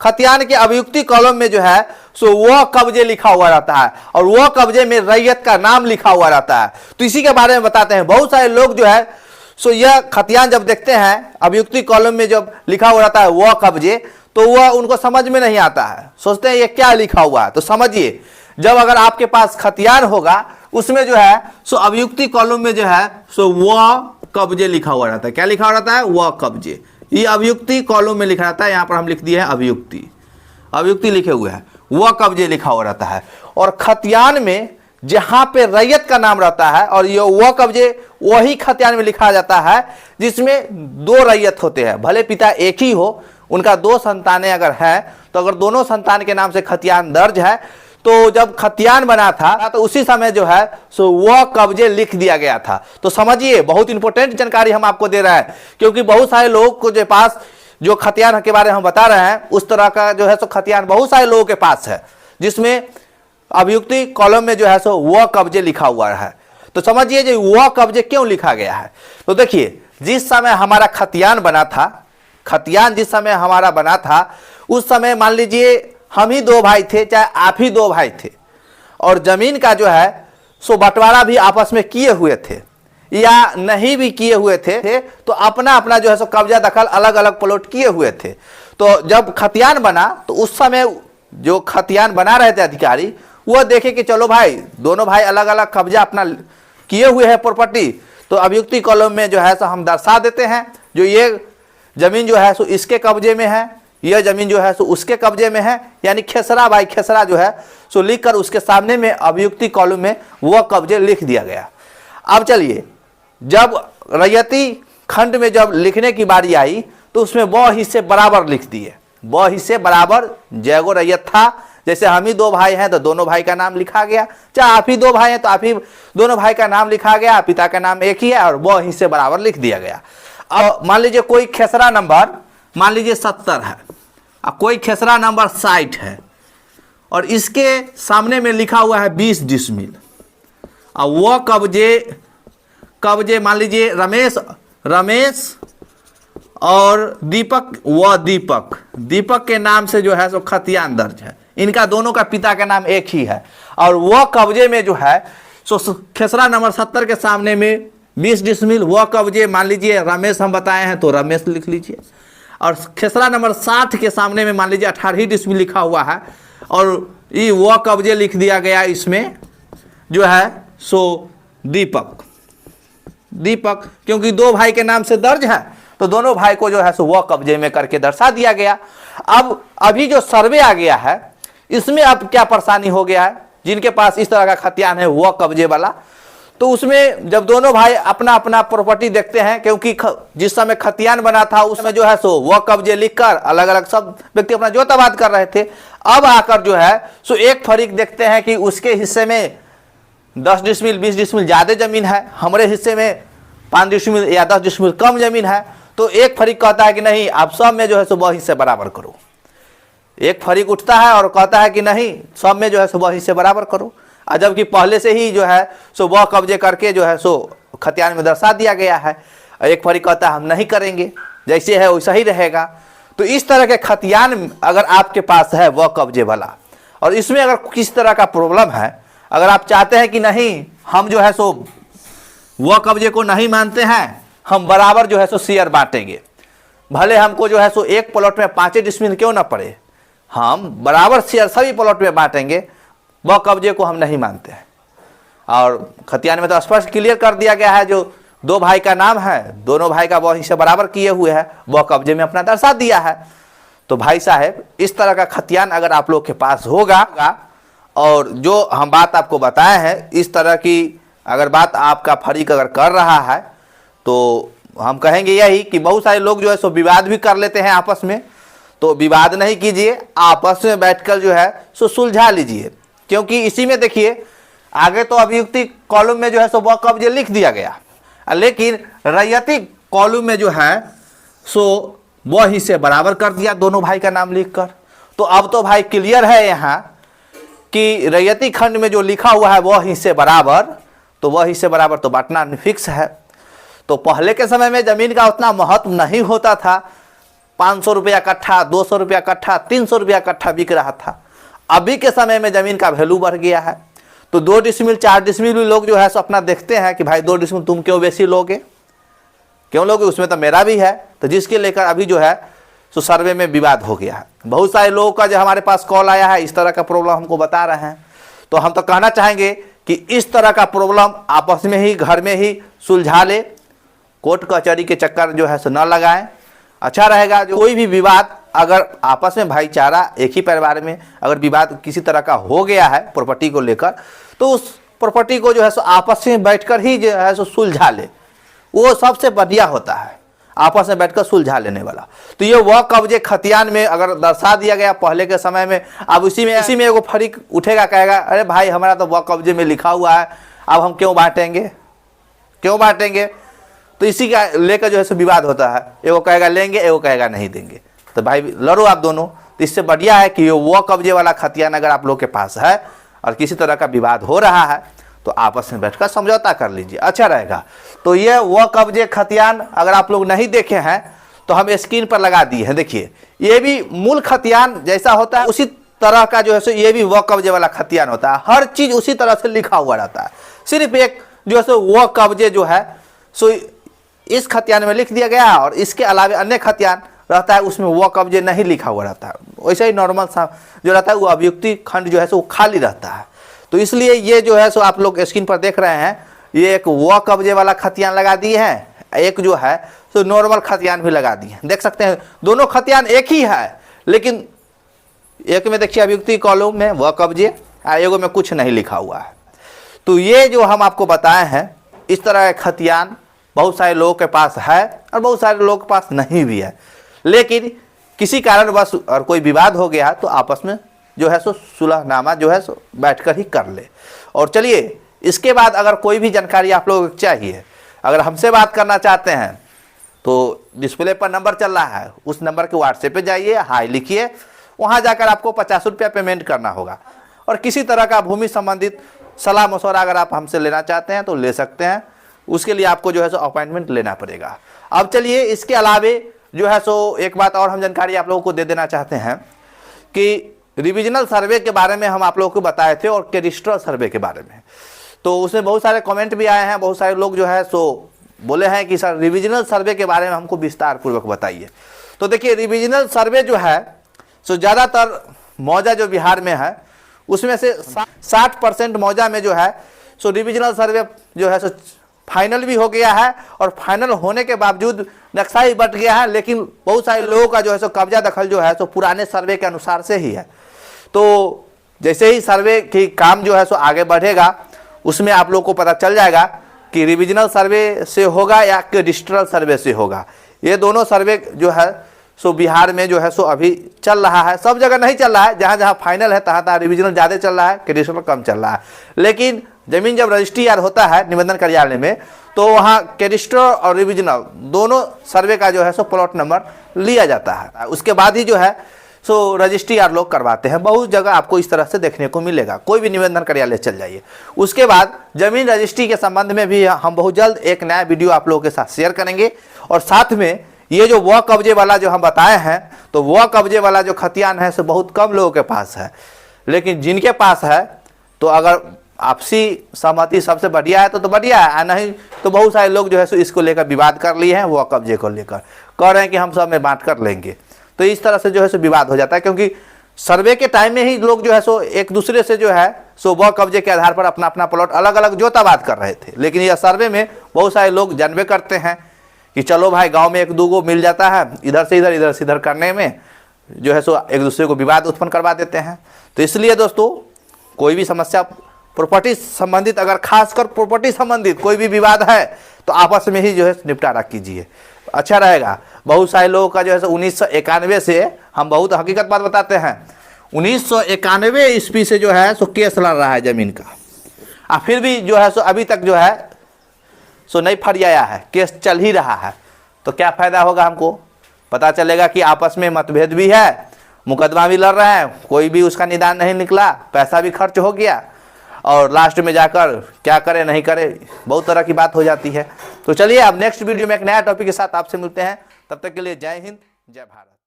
खतियान के अभियुक्ति कॉलम में जो है सो वह कब्जे लिखा हुआ रहता है और वह कब्जे में रैयत का नाम लिखा हुआ रहता है। तो इसी के बारे में बताते हैं। बहुत सारे लोग जो है सो यह खतियान जब देखते हैं अभियुक्ति कॉलम में जब लिखा हुआ रहता है वह कब्जे, तो वह उनको समझ में नहीं आता है, सोचते हैं ये क्या लिखा हुआ है। तो समझिए, जब अगर आपके पास खतियान होगा उसमें जो है सो अभियुक्ति कॉलम में जो है सो वह कब्जे लिखा हुआ रहता है। क्या लिखा हुआ रहता है? वह कब्जे। ये अभियुक्ति कॉलम में लिखा रहता है, यहाँ पर हम लिख दिए हैं अभियुक्ति, अभियुक्ति लिखे हुए हैं, वह कब्जे लिखा हुआ रहता है। और खतियान में जहां पे रैयत का नाम रहता है और ये वह कब्जे वही खतियान में लिखा जाता है जिसमें दो रैयत होते हैं, भले पिता एक ही हो, उनका दो संतानें अगर हैं, तो अगर दोनों संतान के नाम से खतियान दर्ज है तो जब खतियान बना था तो उसी समय जो है सो वह कब्जे लिख दिया गया था। तो समझिए, बहुत इंपॉर्टेंट जानकारी हम आपको दे रहे हैं, क्योंकि बहुत सारे लोग को जो पास जो खतियान के बारे में हम बता रहे हैं उस तरह का जो है सो खतियान बहुत सारे लोगों के पास है जिसमें अभियुक्ति कॉलम में जो है सो वह कब्जे लिखा हुआ है। तो समझिए जो वह कब्जे क्यों लिखा गया है। तो देखिए, जिस समय हमारा खतियान बना था, खतियान जिस समय हमारा बना था उस समय मान लीजिए हम ही दो भाई थे, चाहे आप ही दो भाई थे, और जमीन का जो है सो बंटवारा भी आपस में किए हुए थे या नहीं भी किए हुए थे, तो अपना अपना जो है सो कब्जा दखल अलग अलग प्लॉट किए हुए थे। तो जब खतियान बना तो उस समय जो खतियान बना रहे थे अधिकारी, वह देखे कि चलो भाई दोनों भाई अलग अलग कब्जा अपना किए हुए हैं प्रॉपर्टी, तो अभियुक्ति कॉलम में जो है सो हम दर्शा देते हैं जो ये जमीन जो है सो इसके कब्जे में है, यह जमीन जो है सो उसके कब्जे में है, यानी खेसरा भाई खेसरा जो है सो लिखकर उसके सामने में अभियुक्ति कॉलम में वह कब्जे लिख दिया गया। अब चलिए, जब रैयती खंड में जब लिखने की बारी आई तो उसमें व हिस्से बराबर लिख दिए, व हिस्से बराबर। जयगो रैयत था, जैसे हम ही दो भाई हैं तो दोनों भाई का नाम लिखा गया, चाहे आप ही दो भाई हैं तो आप ही दोनों भाई का नाम लिखा गया, पिता का नाम एक ही है और व हिस्से बराबर लिख दिया गया। अब मान लीजिए कोई खेसरा नंबर मान लीजिए 70 है और कोई खेसरा नंबर 60 है और इसके सामने में लिखा हुआ है 20 डिसमिल, और वह कब्जे मान लीजिए रमेश और दीपक, वह दीपक के नाम से जो है सो खतियान दर्ज है, इनका दोनों का पिता का नाम एक ही है, और वह कब्जे में जो है सो खेसरा नंबर 70 के सामने में 20 डिसमिल, वह कब्जे मान लीजिए रमेश हम बताए हैं तो रमेश लिख लीजिए, और खेसरा नंबर 60 के सामने में मान लीजिए 18 डिसमिल लिखा हुआ है और ये वह कब्जे लिख दिया गया इसमें जो है सो दीपक, क्योंकि दो भाई के नाम से दर्ज है तो दोनों भाई को जो है सो वह कब्जे में करके दर्शा दिया गया। अब अभी जो सर्वे आ गया है इसमें अब क्या परेशानी हो गया है, जिनके पास इस तरह का खतियान है वह कब्जे वाला, तो उसमें जब दोनों भाई अपना अपना प्रॉपर्टी देखते हैं, क्योंकि जिस समय खतियान बना था उस समय जो है सो वह कब्जे लिखकर अलग अलग सब व्यक्ति अपना जोताबाद कर रहे थे। अब आकर जो है सो एक फरीक देखते हैं कि उसके हिस्से में 10 डिसमिल 20 डिसमिल ज़्यादा जमीन है, हमारे हिस्से में 5 डिसमिल या 10 डिसमिल कम जमीन है, तो एक फरीक कहता है कि नहीं आप सब में जो है सो वह हिस्से बराबर करो। एक फरीक उठता है और कहता है कि नहीं सब में जो है सो वह हिस्से बराबर करो, और जबकि पहले से ही जो है सो वह कब्जे करके जो है सो खतियान में दर्शा दिया गया है। एक फरीक कहता है हम नहीं करेंगे, जैसे है वैसा ही रहेगा। तो इस तरह के खतियान अगर आपके पास है वह कब्जे वाला, और इसमें अगर किस तरह का प्रॉब्लम है, अगर आप चाहते हैं कि नहीं हम जो है सो वह कब्जे को नहीं मानते हैं, हम बराबर जो है सो शेयर बांटेंगे, भले हमको जो है सो एक प्लॉट में 5 डिसमिल क्यों ना पड़े, हम बराबर शेयर सभी प्लॉट में बांटेंगे, वह कब्जे को हम नहीं मानते हैं। और खतियान में तो स्पष्ट क्लियर कर दिया गया है, जो दो भाई का नाम है दोनों भाई का वह हिस्सा बराबर किए हुए हैं, वह कब्जे में अपना दर्शा दिया है। तो भाई साहब इस तरह का खतियान अगर आप लोग के पास होगा और जो हम बात आपको बताए हैं इस तरह की अगर बात आपका फरीक अगर कर रहा है तो हम कहेंगे यही कि बहुत सारे लोग जो है सो विवाद भी कर लेते हैं आपस में, तो विवाद नहीं कीजिए, आपस में बैठकर जो है सो सुलझा लीजिए, क्योंकि इसी में देखिए आगे तो अभियुक्ति कॉलम में जो है सो वह कब्जे लिख दिया गया, लेकिन रैयती कॉलम में जो है सो वह हिस्से बराबर कर दिया दोनों भाई का नाम लिखकर। तो अब तो भाई क्लियर है यहाँ कि रैयती खंड में जो लिखा हुआ है वह हिस्से बराबर, तो वह हिस्से बराबर तो बांटना फिक्स है। तो पहले के समय में ज़मीन का उतना महत्व नहीं होता था, 500 रुपया कट्ठा, 200 रुपया कट्ठा, 300 रुपया कट्ठा बिक रहा था। अभी के समय में ज़मीन का वैल्यू बढ़ गया है, तो 2 डिसमिल 4 डिसमिल भी लोग जो है सो अपना देखते हैं कि भाई 2 डिसमिल तुम क्यों बेसी लोगे, क्यों लोगे, उसमें तो मेरा भी है। तो जिसके लेकर अभी जो है सो सर्वे में विवाद हो गया है। बहुत सारे लोगों का जो हमारे पास कॉल आया है, इस तरह का प्रॉब्लम हमको बता रहे हैं। तो हम तो कहना चाहेंगे कि इस तरह का प्रॉब्लम आपस में ही घर में ही सुलझा ले, कोर्ट कचहरी के चक्कर जो है सो न लगाएं, अच्छा रहेगा। जो कोई भी विवाद अगर आपस में भाईचारा एक ही परिवार में अगर विवाद किसी तरह का हो गया है प्रॉपर्टी को लेकर, तो उस प्रॉपर्टी को जो है सो आपस में बैठकर ही जो है सो सुलझा ले, वो सबसे बढ़िया होता है, आपस में बैठकर सुलझा लेने वाला। तो ये वह कब्जे खतियान में अगर दर्शा दिया गया पहले के समय में, अब इसी में एगो फरीक उठेगा, कहेगा अरे भाई हमारा तो वह कब्जे में लिखा हुआ है, अब हम क्यों बांटेंगे। तो इसी का लेकर जो है सो विवाद होता है, एगो कहेगा लेंगे, एगो कहेगा नहीं देंगे। तो भाई लड़ो आप दोनों। तो इससे बढ़िया है कि वो कब्जे वाला खतियान अगर आप लोग के पास है और किसी तरह का विवाद हो रहा है तो आपस में बैठकर समझौता कर लीजिए, अच्छा रहेगा। तो ये वो कब्जे खतियान अगर आप लोग नहीं देखे हैं तो हम स्क्रीन पर लगा दिए हैं, देखिए ये भी मूल खतियान जैसा होता है उसी तरह का जो है सो ये भी वो कब्जे वाला खतियान होता है। हर चीज़ उसी तरह से लिखा हुआ रहता है, सिर्फ एक जो है सो वो कब्जे जो है सो इस खतियान में लिख दिया गया और इसके अलावा अन्य खतियान रहता है उसमें वो कब्जे नहीं लिखा हुआ रहता है। वैसे ही नॉर्मल सा जो रहता है वो अभियुक्ति खंड जो है सो वो खाली रहता है। तो इसलिए ये जो है सो आप लोग स्क्रीन पर देख रहे हैं, ये एक वो कब्जे वाला खतियान लगा दिए हैं, एक जो है सो नॉर्मल खतियान भी लगा दिए हैं। देख सकते हैं दोनों खतियान एक ही है, लेकिन एक में देखिए अभियुक्ति कॉलम में वो कब्जे, एगो में कुछ नहीं लिखा हुआ है। तो ये जो हम आपको बताए हैं इस तरह का खतियान बहुत सारे लोगों के पास है और बहुत सारे लोगों के पास नहीं भी है, लेकिन किसी कारणवश और कोई विवाद हो गया तो आपस में जो है सो सुलहनामा जो है सो बैठकर ही कर ले। और चलिए इसके बाद अगर कोई भी जानकारी आप लोगों को चाहिए, अगर हमसे बात करना चाहते हैं तो डिस्प्ले पर नंबर चल रहा है, उस नंबर के व्हाट्सएप पे जाइए, हाय लिखिए, वहाँ जाकर आपको 50 रुपया पेमेंट करना होगा। और किसी तरह का भूमि संबंधित सलाह मशवरा अगर आप हमसे लेना चाहते हैं तो ले सकते हैं, उसके लिए आपको जो है सो अपॉइंटमेंट लेना पड़ेगा। अब चलिए इसके अलावे जो है सो एक बात और हम जानकारी आप लोगों को दे देना चाहते हैं कि रिविजनल सर्वे के बारे में हम आप लोगों को बताए थे और कैडिस्ट्रल सर्वे के बारे में, तो उसमें बहुत सारे कमेंट भी आए हैं, बहुत सारे लोग जो है सो बोले हैं कि सर रिविजनल सर्वे के बारे में हमको विस्तार पूर्वक बताइए। तो देखिए रिविजनल सर्वे जो है सो ज़्यादातर मौजा जो बिहार में है उसमें से 60% मौजा में जो है सो रिविजनल सर्वे जो है सो फाइनल भी हो गया है, और फाइनल होने के बावजूद नक्शा ही बट गया है, लेकिन बहुत सारे लोगों का जो है सो कब्जा दखल जो है सो पुराने सर्वे के अनुसार से ही है। तो जैसे ही सर्वे की काम जो है सो आगे बढ़ेगा उसमें आप लोग को पता चल जाएगा कि रिविजनल सर्वे से होगा या कैडिस्ट्रल सर्वे से होगा। ये दोनों सर्वे जो है सो बिहार में जो है सो अभी चल रहा है, सब जगह नहीं चल रहा है, जहाँ जहाँ फाइनल है तहाँ रिविजनल ज़्यादा चल रहा है, कैडिस्ट्रल कम चल रहा है। लेकिन जमीन जब रजिस्ट्री यार होता है निबंधन कार्यालय में तो वहाँ कैडिस्ट्रल और रिविजनल दोनों सर्वे का जो है सो प्लॉट नंबर लिया जाता है, उसके बाद ही जो है सो रजिस्ट्री यार लोग करवाते हैं। बहुत जगह आपको इस तरह से देखने को मिलेगा, कोई भी निबंधन कार्यालय चल जाइए। उसके बाद जमीन रजिस्ट्री के संबंध में भी हम बहुत जल्द एक नया वीडियो आप लोगों के साथ शेयर करेंगे, और साथ में ये जो वह कब्जे वाला जो हम बताए हैं तो वह कब्जे वाला जो खतियान है सो बहुत कम लोगों के पास है, लेकिन जिनके पास है तो अगर आपसी सहमति सबसे बढ़िया है तो बढ़िया है, नहीं तो बहुत सारे लोग जो है सो इसको लेकर विवाद कर लिए हैं, वह कब्जे को लेकर कह रहे हैं कि हम सब में बांट कर लेंगे। तो इस तरह से जो है सो विवाद हो जाता है, क्योंकि सर्वे के टाइम में ही लोग जो है सो एक दूसरे से जो है सो वह कब्जे के आधार पर अपना अपना प्लॉट अलग अलग जोताबाद कर रहे थे। लेकिन यह सर्वे में बहुत सारे लोग जानबे करते हैं कि चलो भाई गांव में एक दूगो मिल जाता है, इधर से इधर करने में जो है सो एक दूसरे को विवाद उत्पन्न करवा देते हैं। तो इसलिए दोस्तों कोई भी समस्या प्रॉपर्टी संबंधित, अगर खासकर प्रॉपर्टी संबंधित कोई भी विवाद है तो आपस में ही जो है निपटारा कीजिए, अच्छा रहेगा। बहुत सारे लोगों का जो है 1991 से हम बहुत हकीकत बात बताते हैं, 1991 ईस्वी से जो है सो केस लड़ रहा है ज़मीन का, फिर भी जो है सो अभी तक जो है सो नहीं फरियाया है, केस चल ही रहा है। तो क्या फ़ायदा होगा, हमको पता चलेगा कि आपस में मतभेद भी है, मुकदमा भी लड़ रहे हैं, कोई भी उसका निदान नहीं निकला, पैसा भी खर्च हो गया, और लास्ट में जाकर क्या करे नहीं करे बहुत तरह की बात हो जाती है। तो चलिए अब नेक्स्ट वीडियो में एक नया टॉपिक के साथ आपसे मिलते हैं, तब तक के लिए जय हिंद जय भारत।